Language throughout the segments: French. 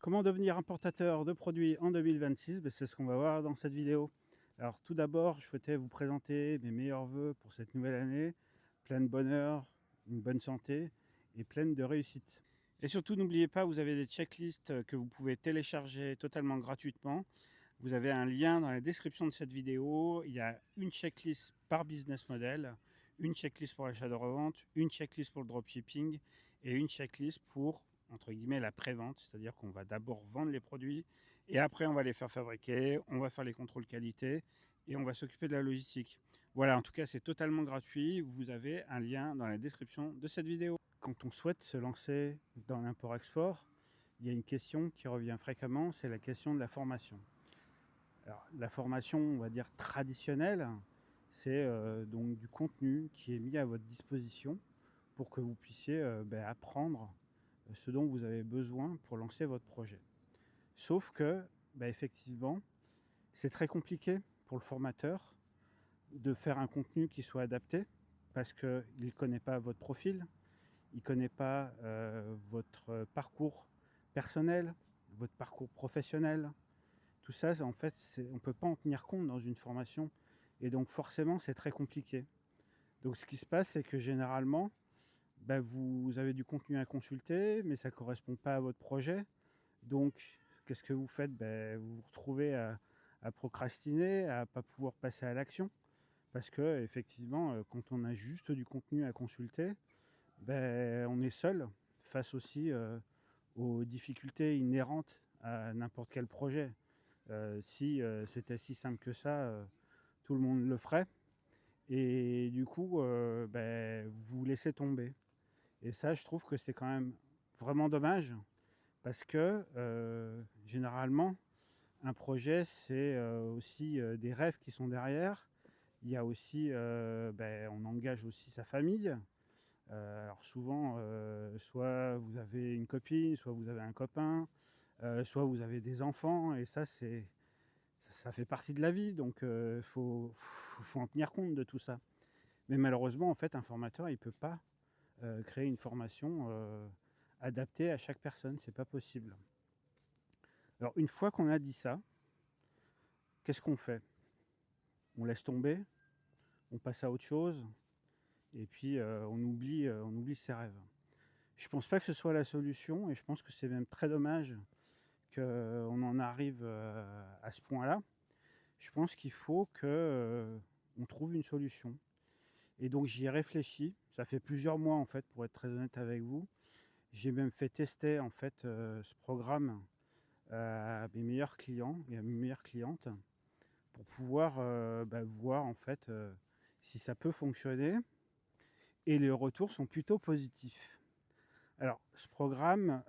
Comment devenir importateur de produits en 2026? C'est ce qu'on va voir dans cette vidéo. Alors tout d'abord, je souhaitais vous présenter mes meilleurs vœux pour cette nouvelle année, pleine de bonheur, une bonne santé et pleine de réussite. Et surtout, n'oubliez pas, vous avez des checklists que vous pouvez télécharger totalement gratuitement. Vous avez un lien dans la description de cette vidéo. Il y a une checklist par business model, une checklist pour l'achat de revente, une checklist pour le dropshipping et une checklist pour entre guillemets la prévente, c'est-à-dire qu'on va d'abord vendre les produits et après on va les faire fabriquer, on va faire les contrôles qualité et on va s'occuper de la logistique. Voilà, en tout cas c'est totalement gratuit, vous avez un lien dans la description de cette vidéo. Quand on souhaite se lancer dans l'import-export, il y a une question qui revient fréquemment, c'est la question de la formation. Alors, la formation, on va dire traditionnelle, c'est donc du contenu qui est mis à votre disposition pour que vous puissiez apprendre ce dont vous avez besoin pour lancer votre projet. Sauf que, effectivement, c'est très compliqué pour le formateur de faire un contenu qui soit adapté parce qu'il ne connaît pas votre profil, il ne connaît pas votre parcours personnel, votre parcours professionnel. Tout ça, en fait, on ne peut pas en tenir compte dans une formation. Et donc forcément, c'est très compliqué. Donc ce qui se passe, c'est que généralement, vous avez du contenu à consulter, mais ça ne correspond pas à votre projet. Donc, qu'est-ce que vous faites? Vous vous retrouvez à procrastiner, à ne pas pouvoir passer à l'action. Parce que effectivement, quand on a juste du contenu à consulter, on est seul face aussi aux difficultés inhérentes à n'importe quel projet. Si c'était si simple que ça, tout le monde le ferait. Et du coup, vous laissez tomber. Et ça, je trouve que c'est quand même vraiment dommage parce que généralement, un projet, c'est aussi des rêves qui sont derrière. Il y a aussi, on engage aussi sa famille. Alors souvent, soit vous avez une copine, soit vous avez un copain, soit vous avez des enfants, et ça fait partie de la vie, donc faut en tenir compte de tout ça. Mais malheureusement, en fait, un formateur, il ne peut pas créer une formation adaptée à chaque personne, c'est pas possible. Alors une fois qu'on a dit ça, qu'est-ce qu'on fait? On laisse tomber, on passe à autre chose, et puis on oublie ses rêves. Je pense pas que ce soit la solution, et je pense que c'est même très dommage qu'on en arrive à ce point-là. Je pense qu'il faut que on trouve une solution. Et donc j'y ai réfléchi. Ça fait plusieurs mois en fait, pour être très honnête avec vous. J'ai même fait tester en fait ce programme à mes meilleurs clients et à mes meilleures clientes pour pouvoir voir en fait si ça peut fonctionner. Et les retours sont plutôt positifs. Alors ce programme,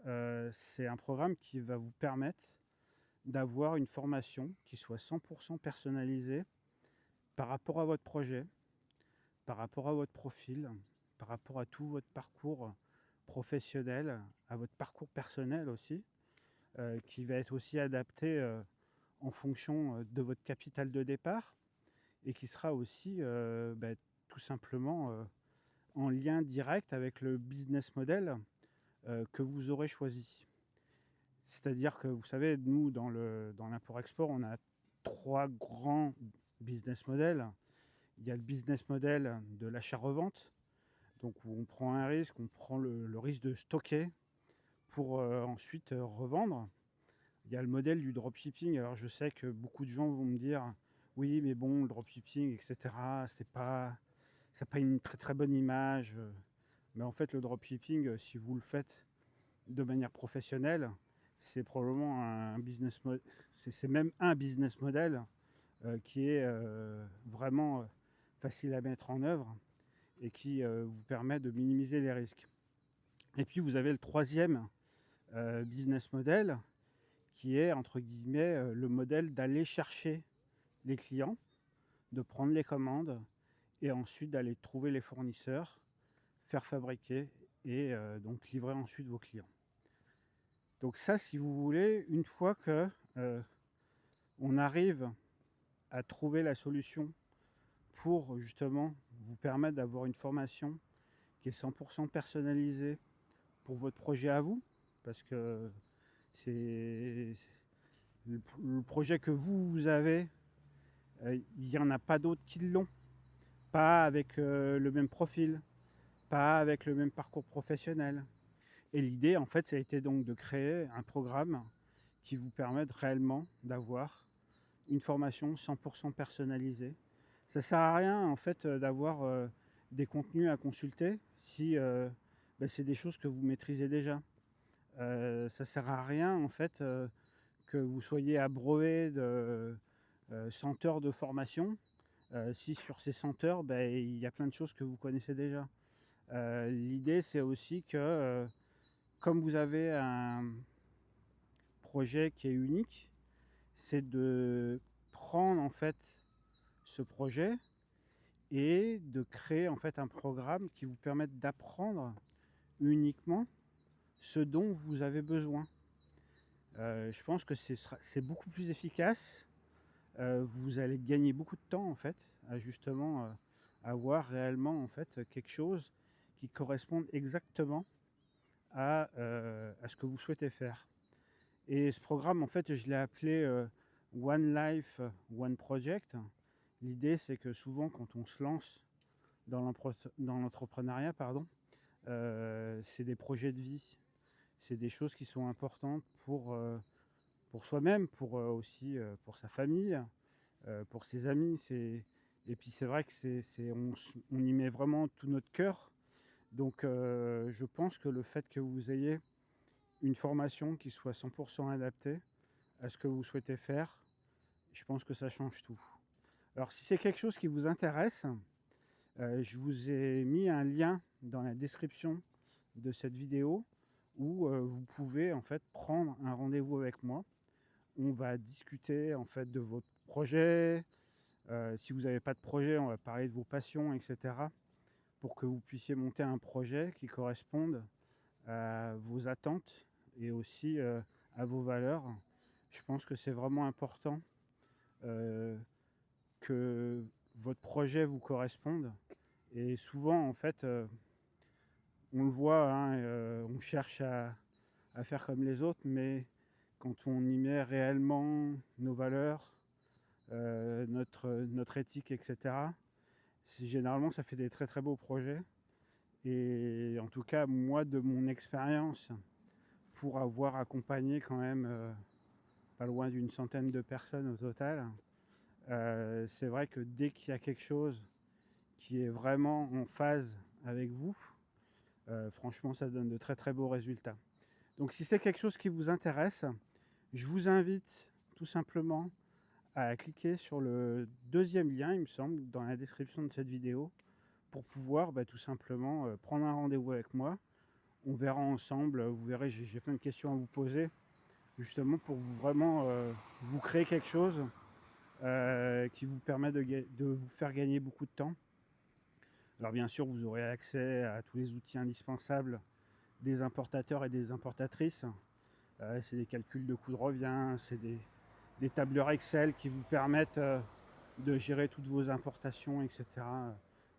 c'est un programme qui va vous permettre d'avoir une formation qui soit 100% personnalisée par rapport à votre projet, par rapport à votre profil, par rapport à tout votre parcours professionnel, à votre parcours personnel aussi, qui va être aussi adapté en fonction de votre capital de départ et qui sera aussi tout simplement en lien direct avec le business model que vous aurez choisi. C'est-à-dire que vous savez, nous, dans l'import-export, on a 3 grands business models. Il y a le business model de l'achat-revente, donc où on prend un risque, on prend le risque de stocker pour ensuite revendre. Il y a le modèle du dropshipping. Alors je sais que beaucoup de gens vont me dire oui, mais bon, le dropshipping, etc., ça n'a pas une très très bonne image. Mais en fait, le dropshipping, si vous le faites de manière professionnelle, c'est probablement un business model, c'est même un business model qui est vraiment facile à mettre en œuvre et qui vous permet de minimiser les risques. Et puis vous avez le troisième business model qui est entre guillemets le modèle d'aller chercher les clients, de prendre les commandes et ensuite d'aller trouver les fournisseurs, faire fabriquer et donc livrer ensuite vos clients. Donc ça, si vous voulez, une fois que on arrive à trouver la solution pour justement vous permettre d'avoir une formation qui est 100% personnalisée pour votre projet à vous, parce que C'est le projet que vous avez, il n'y en a pas d'autres qui l'ont. Pas avec le même profil, pas avec le même parcours professionnel. Et l'idée, en fait, ça a été donc de créer un programme qui vous permette réellement d'avoir une formation 100% personnalisée. Ça ne sert à rien, en fait, d'avoir des contenus à consulter si c'est des choses que vous maîtrisez déjà. Ça ne sert à rien, en fait, que vous soyez abreuvé de 100 heures de formation si sur ces 100 heures, il y a plein de choses que vous connaissez déjà. L'idée, c'est aussi que comme vous avez un projet qui est unique, c'est de prendre en fait ce projet et de créer en fait un programme qui vous permette d'apprendre uniquement ce dont vous avez besoin. Je pense que c'est beaucoup plus efficace. Vous allez gagner beaucoup de temps en fait à justement avoir réellement en fait quelque chose qui corresponde exactement à ce que vous souhaitez faire. Et ce programme en fait je l'ai appelé One Life, One Project. L'idée c'est que souvent quand on se lance dans l'entrepreneuriat, c'est des projets de vie, c'est des choses qui sont importantes pour soi-même, pour aussi pour sa famille, pour ses amis. Et puis c'est vrai que on y met vraiment tout notre cœur. Donc je pense que le fait que vous ayez une formation qui soit 100% adaptée à ce que vous souhaitez faire, je pense que ça change tout. Alors si c'est quelque chose qui vous intéresse, je vous ai mis un lien dans la description de cette vidéo où vous pouvez en fait prendre un rendez-vous avec moi. On va discuter en fait de votre projet. Si vous n'avez pas de projet, on va parler de vos passions, etc. pour que vous puissiez monter un projet qui corresponde à vos attentes et aussi à vos valeurs. Je pense que c'est vraiment important que votre projet vous corresponde. Et souvent, en fait, on le voit, hein, on cherche à faire comme les autres, mais quand on y met réellement nos valeurs, notre éthique, etc., généralement, ça fait des très très beaux projets. Et en tout cas, moi, de mon expérience, pour avoir accompagné quand même pas loin d'une centaine de personnes au total, c'est vrai que dès qu'il y a quelque chose qui est vraiment en phase avec vous, franchement, ça donne de très très beaux résultats. Donc si c'est quelque chose qui vous intéresse, je vous invite tout simplement à cliquer sur le deuxième lien, il me semble, dans la description de cette vidéo, pour pouvoir tout simplement prendre un rendez-vous avec moi. On verra ensemble, vous verrez, j'ai plein de questions à vous poser, justement pour vraiment vous créer quelque chose qui vous permet de vous faire gagner beaucoup de temps. Alors bien sûr, vous aurez accès à tous les outils indispensables des importateurs et des importatrices. C'est des calculs de coûts de revient, c'est des tableurs Excel qui vous permettent de gérer toutes vos importations, etc.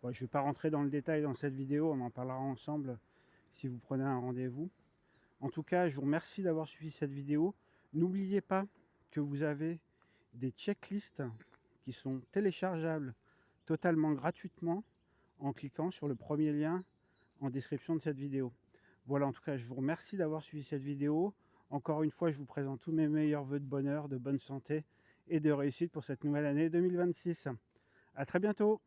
Je ne vais pas rentrer dans le détail dans cette vidéo, on en parlera ensemble si vous prenez un rendez-vous. En tout cas, je vous remercie d'avoir suivi cette vidéo. N'oubliez pas que vous avez des checklists qui sont téléchargeables totalement gratuitement en cliquant sur le premier lien en description de cette vidéo. Voilà, en tout cas, je vous remercie d'avoir suivi cette vidéo. Encore une fois, je vous présente tous mes meilleurs vœux de bonheur, de bonne santé et de réussite pour cette nouvelle année 2026. À très bientôt.